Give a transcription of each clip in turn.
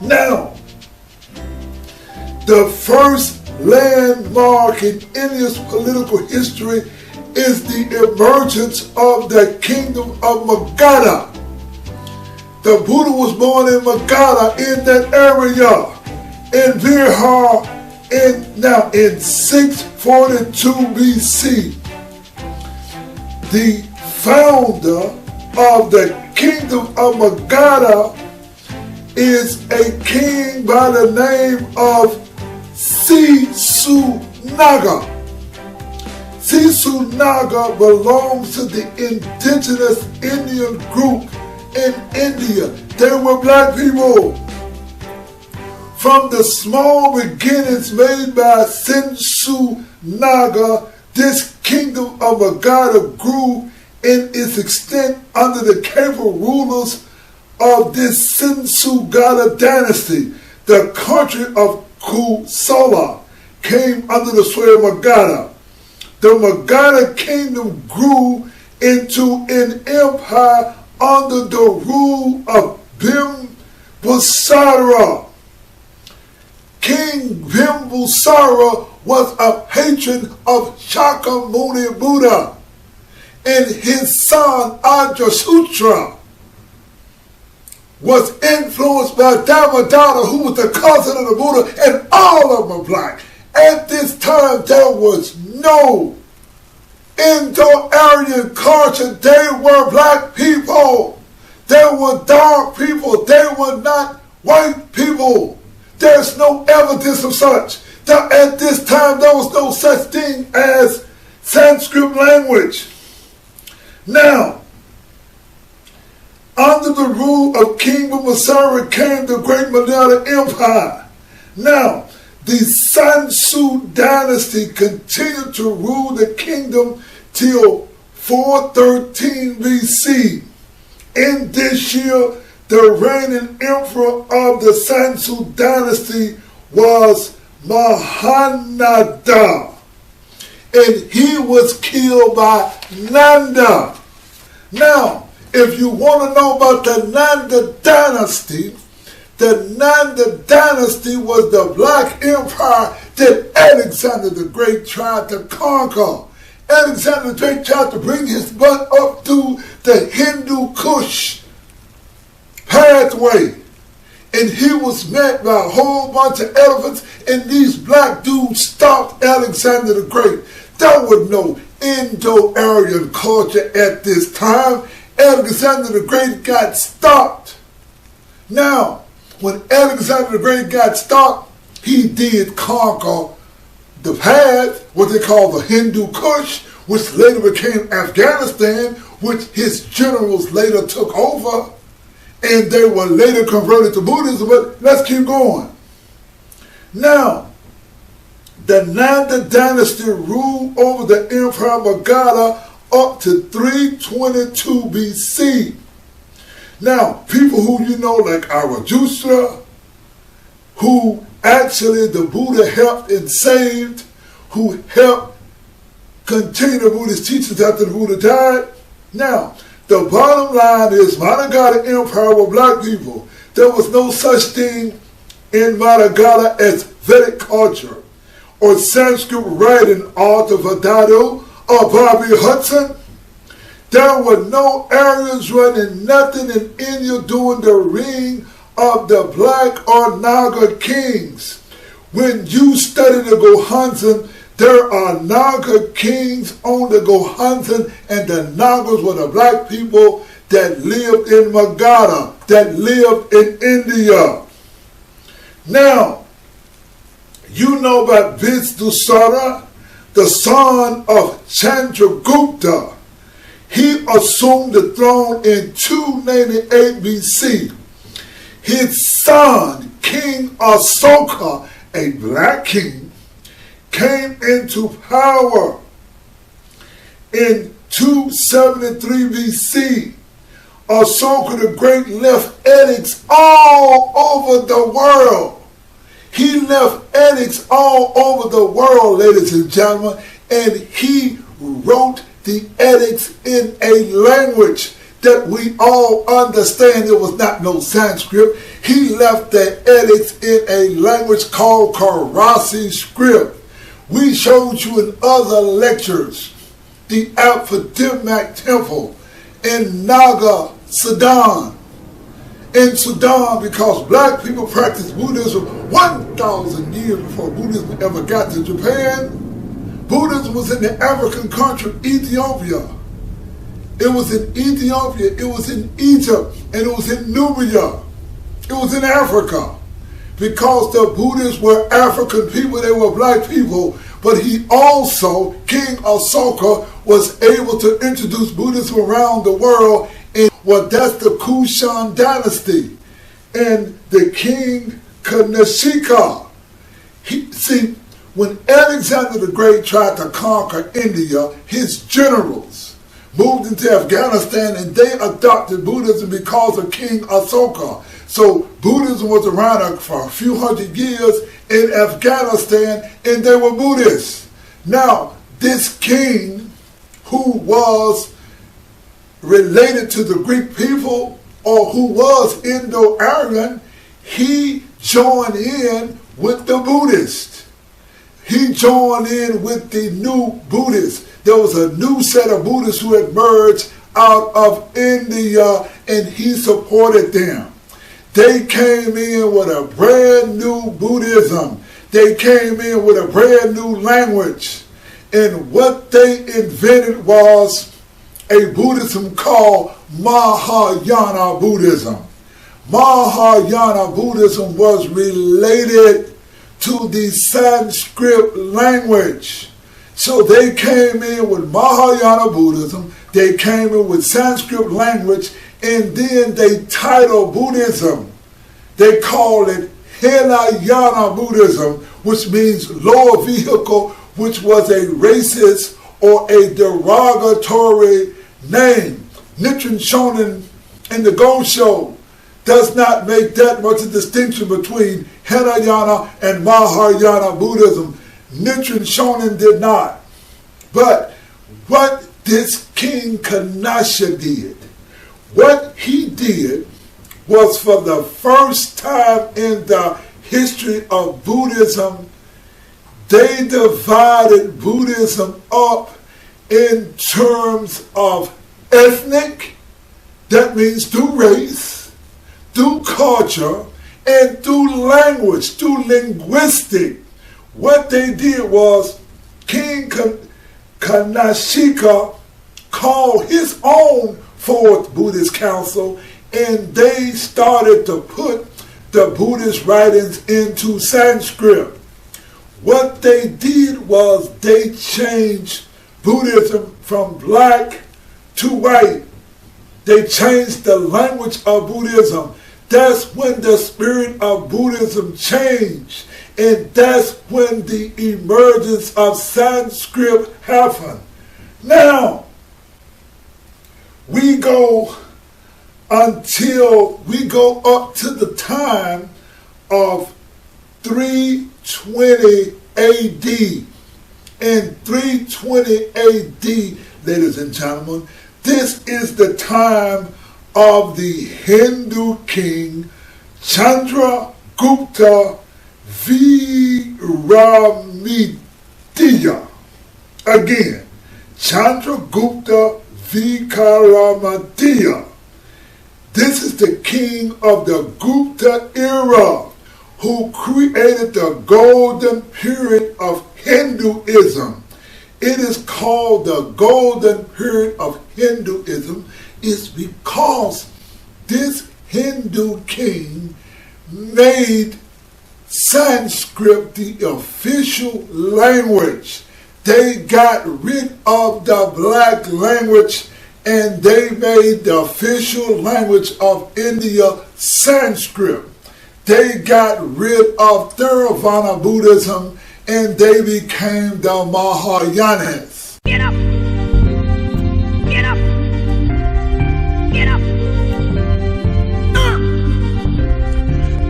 Now, the first landmark in India's political history is the emergence of the kingdom of Magadha. The Buddha was born in Magadha, in that area, in Bihar, in 642 BC. The founder of the kingdom of Magadha is a king by the name of Sishu Naga. Sishu Naga belongs to the indigenous Indian group in India. They were black people. From the small beginnings made by Sishu Naga, this kingdom of Magadha grew in its extent under the capable rulers of this Sishu Naga dynasty. The country of Kusala came under the sway of Magadha. The Magadha kingdom grew into an empire under the rule of Bimbisara. King Bimbisara was a patron of Shakyamuni Buddha, and his son Ajatasattu was influenced by Dravidian, who was the cousin of the Buddha, and all of them were black. At this time, there was no Indo-Aryan culture. They were black people. They were dark people. They were not white people. There's no evidence of such. At this time, there was no such thing as Sanskrit language. Now, under the rule of King Bimbisara came the great Magadha Empire. Now, the Sishu dynasty continued to rule the kingdom till 413 BC. In this year, the reigning emperor of the Sishu dynasty was Magadha, and he was killed by Nanda. Now, if you want to know about the Nanda dynasty, the Nanda dynasty was the black empire that Alexander the Great tried to conquer. Alexander the Great tried to bring his butt up through the Hindu Kush pathway. And he was met by a whole bunch of elephants, and these black dudes stopped Alexander the Great. There was no Indo-Aryan culture at this time. Alexander the Great got stopped. Now, when Alexander the Great got stopped, he did conquer the path, what they call the Hindu Kush, which later became Afghanistan, which his generals later took over, and they were later converted to Buddhism. But let's keep going. Now, the Nanda dynasty ruled over the Empire of Magadha up to 322 BC. Now, people who you know, like Arathutra, who actually the Buddha helped and saved, who helped continue the Buddhist teachings after the Buddha died. Now, the bottom line is Magadha Empire were black people. There was no such thing in Magadha as Vedic culture or Sanskrit writing art of Adado or Bobby Hudson. There were no Aryans running nothing in India during the reign of the black or Naga kings. When you study the Gohansan, there are Naga kings on the Gohansan, and the Nagas were the black people that lived in Magadha, that lived in India. Now, you know about Bindusara, the son of Chandragupta. He assumed the throne in 298 BC. His son, King Asoka, a black king, came into power in 273 BC. Asoka the Great left edicts all over the world. He left edicts all over the world, ladies and gentlemen, and he wrote the edicts in a language that we all understand. It was not no Sanskrit. He left the edicts in a language called Karasi script. We showed you in other lectures the Aphroditic Temple in Naga, Sudan. In Sudan, because black people practiced Buddhism 1,000 years before Buddhism ever got to Japan. Buddhism was in the African country, Ethiopia. It was in Ethiopia, it was in Egypt, and it was in Nubia. It was in Africa. Because the Buddhists were African people, they were black people, but he also, King Asoka, was able to introduce Buddhism around the world. And well, that's the Kushan dynasty. And the King Kanashika. See, when Alexander the Great tried to conquer India, his generals moved into Afghanistan and they adopted Buddhism because of King Asoka. So Buddhism was around for a few hundred years in Afghanistan and they were Buddhists. Now, this king who was related to the Greek people or who was Indo-Aryan, he joined in with the Buddhists. He joined in with the new Buddhists. There was a new set of Buddhists who had emerged out of India and he supported them. They came in with a brand new Buddhism. They came in with a brand new language. And what they invented was a Buddhism called Mahayana Buddhism. Mahayana Buddhism was related to the Sanskrit language. So they came in with Mahayana Buddhism, they came in with Sanskrit language, and then they titled Buddhism. They call it Hinayana Buddhism, which means lower vehicle, which was a racist or a derogatory name. Nichiren Shonin in the Go Show does not make that much a distinction between Hinayana and Mahayana Buddhism. Nichiren Shonin did not. But what this King Kanasha did, what he did was for the first time in the history of Buddhism, they divided Buddhism up in terms of ethnic, that means through race, through culture, and through language, through linguistic. What they did was King Kanashika called his own fourth Buddhist council, and they started to put the Buddhist writings into Sanskrit. What they did was they changed Buddhism from black to white. They changed the language of Buddhism. That's when the spirit of Buddhism changed. And that's when the emergence of Sanskrit happened. Now, we go up to the time of 320 AD. In 320 AD, ladies and gentlemen, this is the time of the Hindu king Chandragupta Vikramaditya. Again, Chandragupta Vikramaditya. This is the king of the Gupta era who created the golden period of Hinduism. It is called the golden period of Hinduism is because this Hindu king made Sanskrit the official language. They got rid of the black language and they made the official language of India Sanskrit. They got rid of Theravada Buddhism and they became the Mahayanas. Get up! Get up! Get up!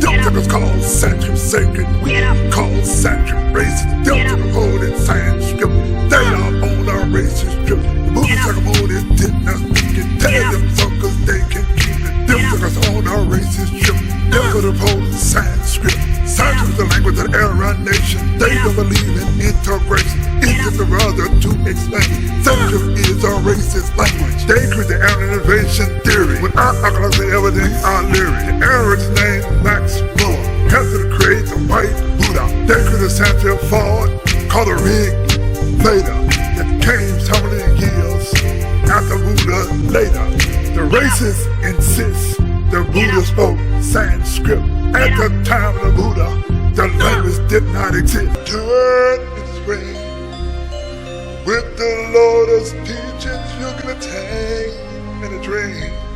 Them niggas call Sanskrit sacred. We call Sanskrit racist. Them niggas hold in Sanskrit. They are on our racist trip. The Buddhist ceremony did not speak it. Tell them suckers they can keep it. Them niggas on our racist trip. Them proposed Sanskrit. Sanskrit is the language of the Aryan nation. They don't believe in integration. It's just a rather to explain. Sanskrit is a racist language. They create the Aryan innovation theory. Without archaeological evidence or lyrics. The Aryans named Max Muller helped to create the white Buddha. They created a Sanskrit forward called the Rig Veda that came so many years after Buddha later. The racists insist the Buddha spoke Sanskrit. At the time of the Buddha, the language did not exist. Turn and spring. With the Lord's teachings, you can attain in a dream.